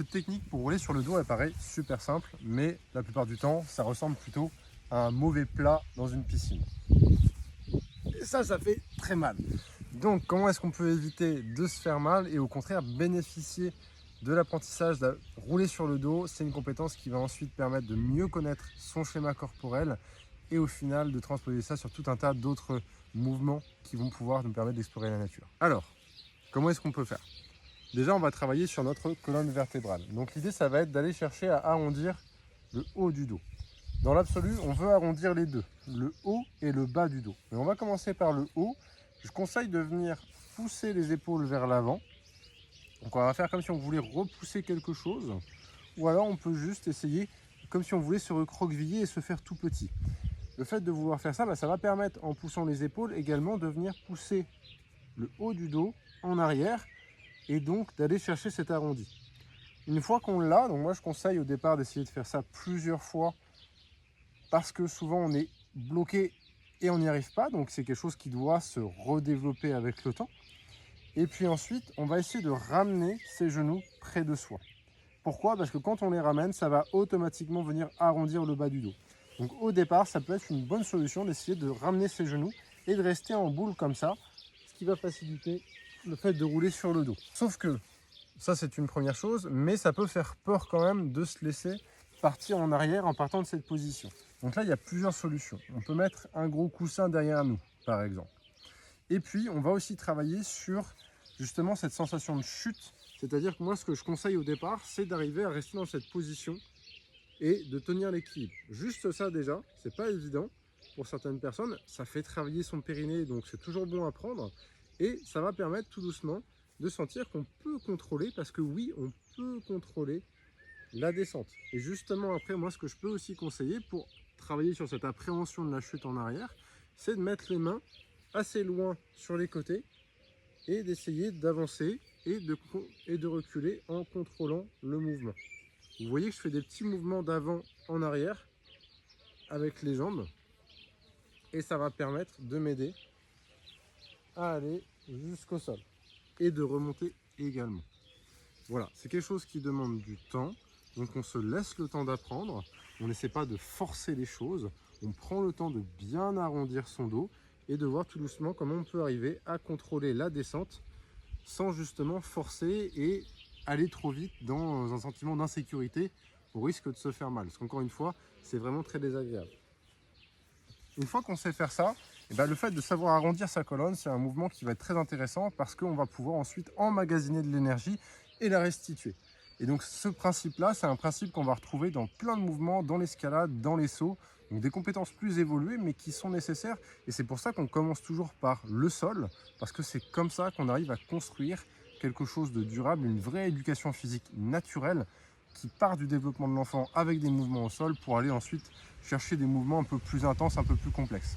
Cette technique pour rouler sur le dos, elle paraît super simple, mais la plupart du temps, ça ressemble plutôt à un mauvais plat dans une piscine. Et ça fait très mal. Donc, comment est-ce qu'on peut éviter de se faire mal et au contraire bénéficier de l'apprentissage de rouler sur le dos? C'est une compétence qui va ensuite permettre de mieux connaître son schéma corporel et au final de transposer ça sur tout un tas d'autres mouvements qui vont pouvoir nous permettre d'explorer la nature. Alors, comment est-ce qu'on peut faire? Déjà, on va travailler sur notre colonne vertébrale. Donc l'idée, ça va être d'aller chercher à arrondir le haut du dos. Dans l'absolu, on veut arrondir les deux, le haut et le bas du dos. Mais on va commencer par le haut. Je conseille de venir pousser les épaules vers l'avant. Donc on va faire comme si on voulait repousser quelque chose. Ou alors on peut juste essayer comme si on voulait se recroqueviller et se faire tout petit. Le fait de vouloir faire ça, ça va permettre, en poussant les épaules, également de venir pousser le haut du dos en arrière et donc d'aller chercher cet arrondi. Une fois qu'on l'a, donc moi je conseille au départ d'essayer de faire ça plusieurs fois parce que souvent on est bloqué et on n'y arrive pas, donc c'est quelque chose qui doit se redévelopper avec le temps. Et puis ensuite, on va essayer de ramener ses genoux près de soi. Pourquoi? Parce que quand on les ramène, ça va automatiquement venir arrondir le bas du dos. Donc au départ, ça peut être une bonne solution d'essayer de ramener ses genoux et de rester en boule comme ça, ce qui va faciliter le fait de rouler sur le dos. Sauf que ça, c'est une première chose, mais ça peut faire peur quand même de se laisser partir en arrière en partant de cette position. Donc là, il y a plusieurs solutions. On peut mettre un gros coussin derrière nous, par exemple. Et puis, on va aussi travailler sur justement cette sensation de chute. C'est-à-dire que moi, ce que je conseille au départ, c'est d'arriver à rester dans cette position et de tenir l'équilibre. Juste ça déjà, c'est pas évident pour certaines personnes. Ça fait travailler son périnée, donc c'est toujours bon à prendre. Et ça va permettre tout doucement de sentir qu'on peut contrôler, parce que oui, on peut contrôler la descente. Et justement après, moi ce que je peux aussi conseiller pour travailler sur cette appréhension de la chute en arrière, c'est de mettre les mains assez loin sur les côtés et d'essayer d'avancer et de reculer en contrôlant le mouvement. Vous voyez que je fais des petits mouvements d'avant en arrière avec les jambes et ça va permettre de m'aider à aller jusqu'au sol et de remonter également. Voilà, c'est quelque chose qui demande du temps, donc on se laisse le temps d'apprendre, on n'essaie pas de forcer les choses, on prend le temps de bien arrondir son dos et de voir tout doucement comment on peut arriver à contrôler la descente sans justement forcer et aller trop vite dans un sentiment d'insécurité au risque de se faire mal. Parce qu'encore une fois, c'est vraiment très désagréable. Une fois qu'on sait faire ça, le fait de savoir arrondir sa colonne, c'est un mouvement qui va être très intéressant parce qu'on va pouvoir ensuite emmagasiner de l'énergie et la restituer. Et donc ce principe-là, c'est un principe qu'on va retrouver dans plein de mouvements, dans l'escalade, dans les sauts, donc des compétences plus évoluées mais qui sont nécessaires. Et c'est pour ça qu'on commence toujours par le sol, parce que c'est comme ça qu'on arrive à construire quelque chose de durable, une vraie éducation physique naturelle qui part du développement de l'enfant avec des mouvements au sol pour aller ensuite chercher des mouvements un peu plus intenses, un peu plus complexes.